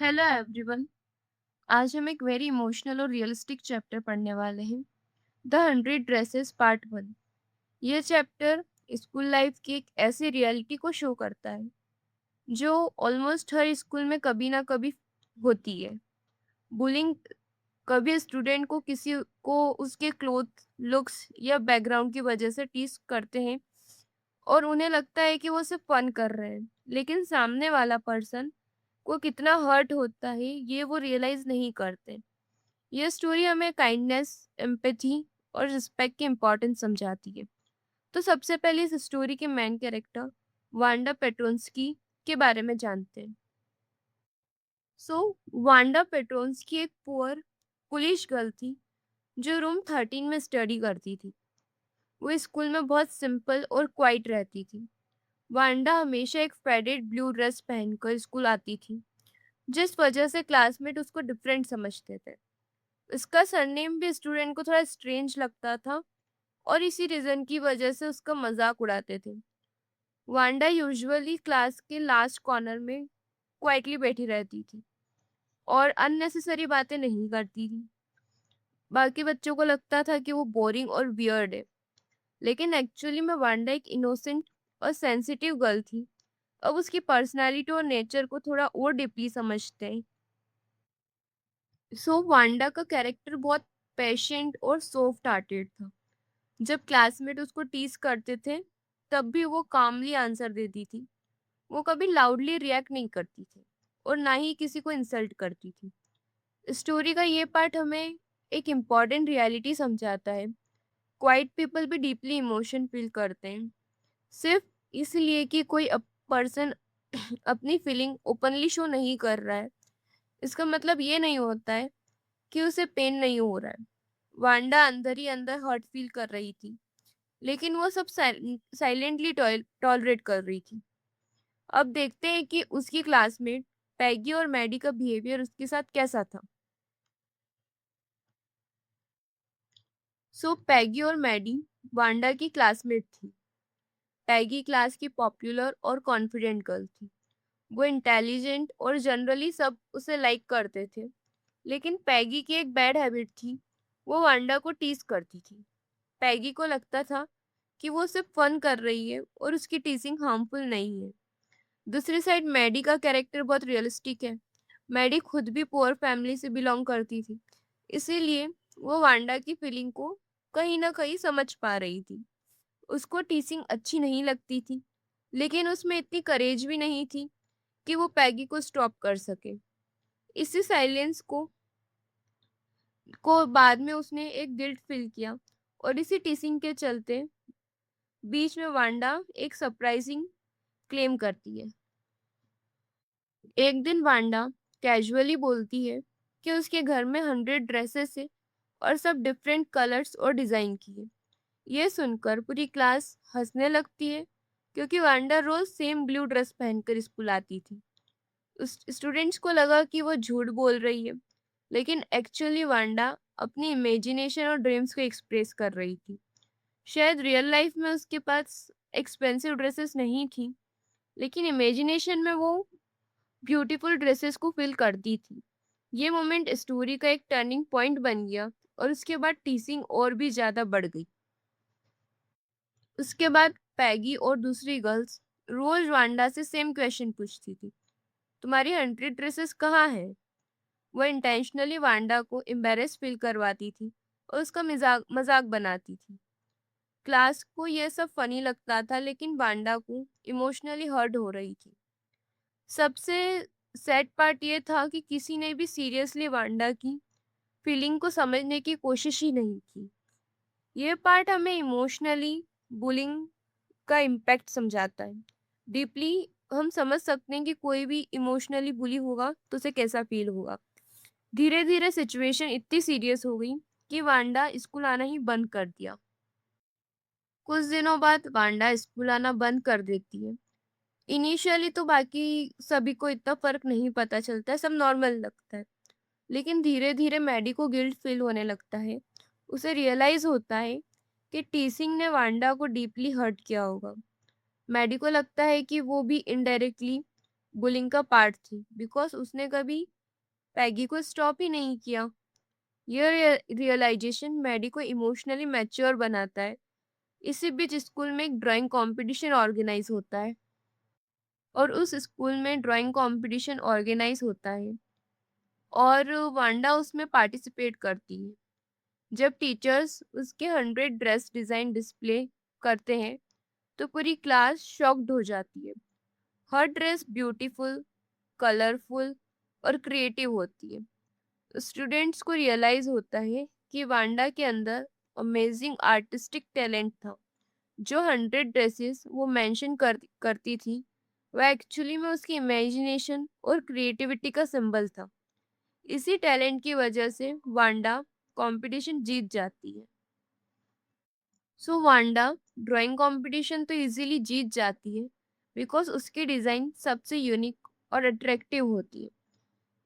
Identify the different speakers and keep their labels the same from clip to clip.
Speaker 1: Hello everyone. आज हम एक वेरी इमोशनल और रियलिस्टिक चैप्टर पढ़ने वाले हैं। The 100 dresses part 1। यह चैप्टर स्कूल लाइफ की एक ऐसी रियलिटी को शो करता है जो ऑलमोस्ट हर स्कूल में कभी ना कभी होती है। बुलिंग कभी स्टूडेंट को किसी को उसके क्लोथ, लुक्स या बैकग्राउंड की वजह से टीज करते हैं और उन्हें लगता है कि वो सिर्फ फन कर रहे हैं, लेकिन सामने वाला पर्सन को कितना हर्ट होता है ये वो रियलाइज नहीं करते। ये स्टोरी हमें काइंडनेस, एम्पैथी और रिस्पेक्ट की इम्पोर्टेंस समझाती है। तो सबसे पहले इस स्टोरी के मेन कैरेक्टर वांडा पेट्रोन्स्की के बारे में जानते हैं। सो वांडा पेट्रोन्स्की एक पुअर पुलिश गर्ल थी जो रूम 13 में स्टडी करती थी। वो स्कूल में बहुत सिंपल और क्वाइट रहती थी। वांडा हमेशा एक फेडेड ब्लू ड्रेस पहनकर स्कूल आती थी, जिस वजह से क्लासमेट उसको डिफरेंट समझते थे। इसका सरनेम भी स्टूडेंट को थोड़ा स्ट्रेंज लगता था और इसी रीजन की वजह से उसका मजाक उड़ाते थे। वांडा यूजुअली क्लास के लास्ट कॉर्नर में क्वाइटली बैठी रहती थी और अननेसेसरी बातें नहीं करती थी। बाकी बच्चों को लगता था कि वो बोरिंग और वियर्ड है, लेकिन एक्चुअली में वांडा एक इनोसेंट और सेंसिटिव गर्ल थी। अब उसकी पर्सनालिटी और नेचर को थोड़ा और डीपली समझते हैं। वांडा का कैरेक्टर बहुत पेशेंट और सॉफ्ट हार्टेड था। जब क्लासमेट उसको टीज करते थे तब भी वो कामली आंसर देती थी। वो कभी लाउडली रिएक्ट नहीं करती थी और ना ही किसी को इंसल्ट करती थी। स्टोरी का ये पार्ट हमें एक इम्पॉर्टेंट रियलिटी समझाता है। क्वाइट पीपल भी डीपली इमोशन फील करते हैं। सिर्फ इसलिए कि कोई पर्सन अपनी फीलिंग ओपनली शो नहीं कर रहा है, इसका मतलब ये नहीं होता है कि उसे पेन नहीं हो रहा है। वांडा अंदर ही अंदर हर्ट फील कर रही थी, लेकिन वो सब साइलेंटली टॉलरेट कर रही थी। अब देखते हैं कि उसकी क्लासमेट पैगी और मैडी का बिहेवियर उसके साथ कैसा था। पैगी और मैडी वांडा की क्लासमेट थी। पैगी क्लास की पॉपुलर और कॉन्फिडेंट गर्ल थी। वो इंटेलिजेंट और जनरली सब उसे लाइक करते थे, लेकिन पैगी की एक बैड हैबिट थी। वो वांडा को टीज करती थी। पैगी को लगता था कि वो सिर्फ फन कर रही है और उसकी टीचिंग हार्मफुल नहीं है। दूसरी साइड मैडी का कैरेक्टर बहुत रियलिस्टिक है। मैडी खुद भी पुअर फैमिली से बिलोंग करती थी, इसीलिए वो वांडा की फीलिंग को कहीं ना कहीं समझ पा रही थी। उसको टीचिंग अच्छी नहीं लगती थी, लेकिन उसमें इतनी करेज भी नहीं थी कि वो पैगी को स्टॉप कर सके। इसी साइलेंस को बाद में उसने एक गिल्ट फील किया और इसी टीचिंग के चलते बीच में वांडा एक सरप्राइजिंग क्लेम करती है। एक दिन वांडा कैजुअली बोलती है कि उसके घर में 100 ड्रेसेस है और सब डिफरेंट कलर्स और डिजाइन की है। यह सुनकर पूरी क्लास हंसने लगती है, क्योंकि वांडा रोज सेम ब्लू ड्रेस पहनकर स्कूल आती थी। उस स्टूडेंट्स को लगा कि वो झूठ बोल रही है, लेकिन एक्चुअली वांडा अपनी इमेजिनेशन और ड्रीम्स को एक्सप्रेस कर रही थी। शायद रियल लाइफ में उसके पास एक्सपेंसिव ड्रेसेस नहीं थी, लेकिन इमेजिनेशन में वो ब्यूटीफुल ड्रेसेस को फिल करती थी। ये मोमेंट स्टोरी का एक टर्निंग पॉइंट बन गया और उसके बाद टीसिंग और भी ज्यादा बढ़ गई। उसके बाद पैगी और दूसरी गर्ल्स रोज वांडा से सेम क्वेश्चन पूछती थी, तुम्हारी 100 ड्रेसेस कहाँ है। वो इंटेंशनली वांडा को एम्बेरस फील करवाती थी और उसका मजाक मजाक बनाती थी। क्लास को यह सब फनी लगता था, लेकिन वांडा को इमोशनली हर्ट हो रही थी। सबसे सैड पार्ट ये था कि किसी ने भी सीरियसली वांडा की फीलिंग को समझने की कोशिश ही नहीं की। ये पार्ट हमें इमोशनली बुलिंग का इम्पैक्ट समझाता है। डीपली हम समझ सकते हैं कि कोई भी इमोशनली बुली होगा तो उसे कैसा फील होगा। धीरे धीरे सिचुएशन इतनी सीरियस हो गई कि वांडा स्कूल आना ही बंद कर दिया। कुछ दिनों बाद वांडा स्कूल आना बंद कर देती है। इनिशियली तो बाकी सभी को इतना फर्क नहीं पता चलता है, सब नॉर्मल लगता है। लेकिन धीरे धीरे मैडी को गिल्ट फील होने लगता है। उसे रियलाइज होता है कि टीसिंग ने वांडा को डीपली हर्ट किया होगा। मैडी को लगता है कि वो भी इनडायरेक्टली बुलिंग का पार्ट थी, बिकॉज उसने कभी पैगी को स्टॉप ही नहीं किया। यह रियलाइजेशन मैडी को इमोशनली मैच्योर बनाता है। इसी बीच स्कूल में एक ड्राइंग कंपटीशन ऑर्गेनाइज होता है, और उस स्कूल में ड्राइंग कंपटीशन ऑर्गेनाइज होता है और वांडा उसमें पार्टिसिपेट करती है। जब टीचर्स उसके 100 ड्रेस डिजाइन डिस्प्ले करते हैं तो पूरी क्लास शॉक्ड हो जाती है। हर ड्रेस ब्यूटीफुल, कलरफुल और क्रिएटिव होती है। स्टूडेंट्स को रियलाइज होता है कि वांडा के अंदर अमेजिंग आर्टिस्टिक टैलेंट था। जो 100 ड्रेसेस वो मेंशन करती थी, वह एक्चुअली में उसकी इमेजिनेशन और क्रिएटिविटी का सिंबल था। इसी टैलेंट की वजह से वांडा कंपटीशन जीत जाती है। सो वांडा ड्राइंग कंपटीशन तो इजीली जीत जाती है बिकॉज उसकी डिजाइन सबसे यूनिक और अट्रैक्टिव होती है।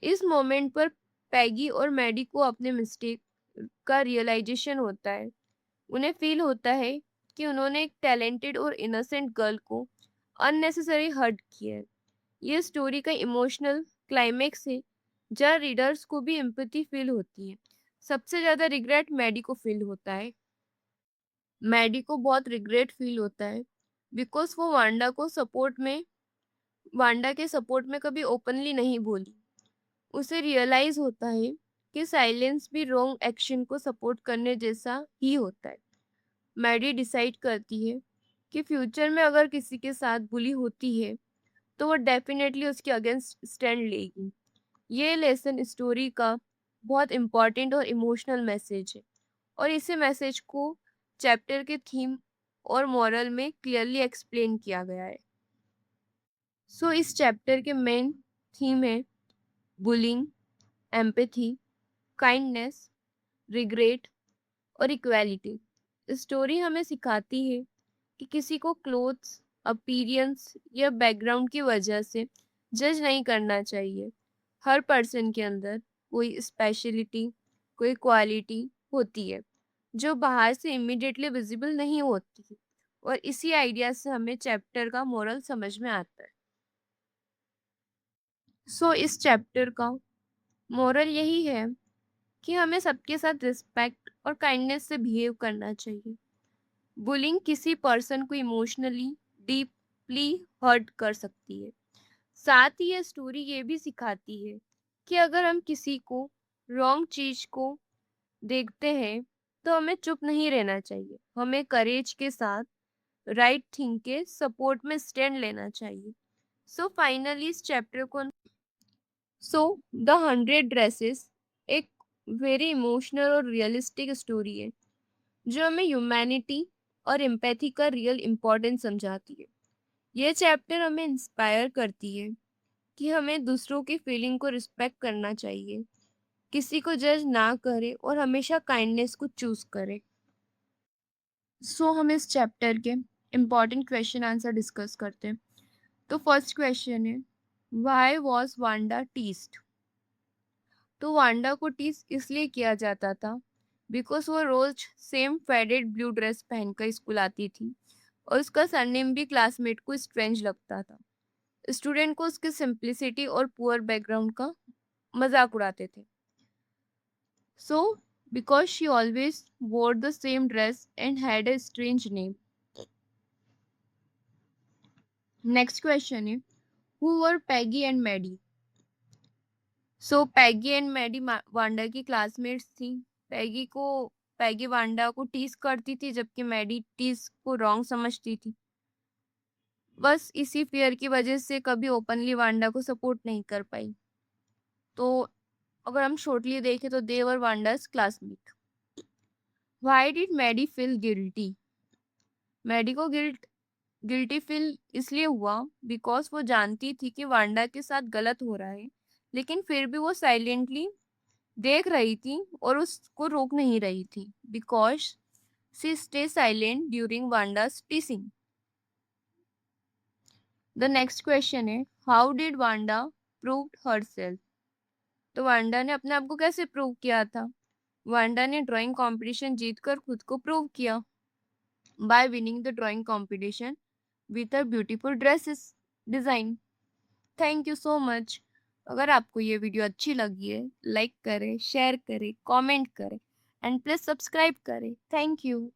Speaker 1: इस मोमेंट पर पैगी और मैडी को अपने मिस्टेक का रियलाइजेशन होता है। उन्हें फील होता है कि उन्होंने एक टैलेंटेड और इनोसेंट गर्ल को अननेसेसरी हर्ट किया है। ये स्टोरी का इमोशनल क्लाइमेक्स है जहाँ रीडर्स को भी एम्पैथी फील होती है। सबसे ज्यादा रिग्रेट मैडी को फील होता है। मैडी को बहुत रिग्रेट फील होता है बिकॉज वो वांडा के सपोर्ट में कभी ओपनली नहीं बोली। उसे रियलाइज होता है कि साइलेंस भी रॉन्ग एक्शन को सपोर्ट करने जैसा ही होता है। मैडी डिसाइड करती है कि फ्यूचर में अगर किसी के साथ बुली होती है तो वो डेफिनेटली उसके अगेंस्ट स्टैंड लेगी। ये लेसन स्टोरी का बहुत इम्पोर्टेंट और इमोशनल मैसेज है, और इसी मैसेज को चैप्टर के थीम और मॉरल में क्लियरली एक्सप्लेन किया गया है। सो इस चैप्टर के मेन थीम है बुलिंग, एम्पैथी, काइंडनेस, रिग्रेट और इक्वालिटी। स्टोरी हमें सिखाती है कि किसी को क्लोथ्स, अपीयरेंस या बैकग्राउंड की वजह से जज नहीं करना चाहिए। हर पर्सन के अंदर कोई स्पेशलिटी, कोई क्वालिटी होती है जो बाहर से इमिडिएटली विजिबल नहीं होती, और इसी आइडिया से हमें चैप्टर का मोरल समझ में आता है। सो इस चैप्टर का मोरल यही है कि हमें सबके साथ रिस्पेक्ट और काइंडनेस से बिहेव करना चाहिए। बुलिंग किसी पर्सन को इमोशनली डीपली हर्ट कर सकती है। साथ ही ये स्टोरी ये भी सिखाती है कि अगर हम किसी को रॉन्ग चीज को देखते हैं तो हमें चुप नहीं रहना चाहिए। हमें करेज के साथ राइट थिंग के सपोर्ट में स्टैंड लेना चाहिए। सो फाइनली इस चैप्टर को सो द 100 ड्रेसेस एक वेरी इमोशनल और रियलिस्टिक स्टोरी है जो हमें ह्यूमैनिटी और एम्पैथी का रियल इम्पोर्टेंस समझाती है। ये चैप्टर हमें इंस्पायर करती है कि हमें दूसरों की फीलिंग को रिस्पेक्ट करना चाहिए, किसी को जज ना करे और हमेशा काइंडनेस को चूज करे। सो हम इस चैप्टर के इम्पोर्टेंट क्वेश्चन आंसर डिस्कस करते हैं। तो फर्स्ट क्वेश्चन है, व्हाई वॉज वांडा टीस्ड? तो वांडा को टीज इसलिए किया जाता था बिकॉज वो रोज सेम फेडेड ब्लू ड्रेस पहनकर स्कूल आती थी, और उसका सरनेम भी क्लासमेट को स्ट्रेंज लगता था। स्टूडेंट को उसकी सिंप्लिसिटी और पुअर बैकग्राउंड का मजाक उड़ाते थे। So, because she always wore the same dress and had a strange name. Next question है, who were Peggy and Maddie? So, Peggy and Maddie Wanda की क्लासमेट्स थी। पैगी वांडा को टीज करती थी जबकि मैडी टीज को रॉन्ग समझती थी। बस इसी फियर की वजह से कभी ओपनली वांडा को सपोर्ट नहीं कर पाई। तो अगर हम शॉर्टली देखें तो they were Wanda's classmate. Why did Maddy feel guilty? Maddy को गिल्टी फील इसलिए हुआ बिकॉज वो जानती थी कि वांडा के साथ गलत हो रहा है, लेकिन फिर भी वो साइलेंटली देख रही थी और उसको रोक नहीं रही थी। Because she stay silent during Wanda's teasing. The next question है, how did Wanda prove herself? तो वांडा ने अपने आप को कैसे प्रूव किया था? वांडा ने ड्राइंग कंपटीशन जीतकर खुद को प्रूव किया bye winning the drawing competition with a beautiful dresses design. Thank you so much. अगर आपको ये वीडियो अच्छी लगी है, लाइक करें, शेयर करें, कमेंट करें एंड प्लीज़ सब्सक्राइब करें। Thank you.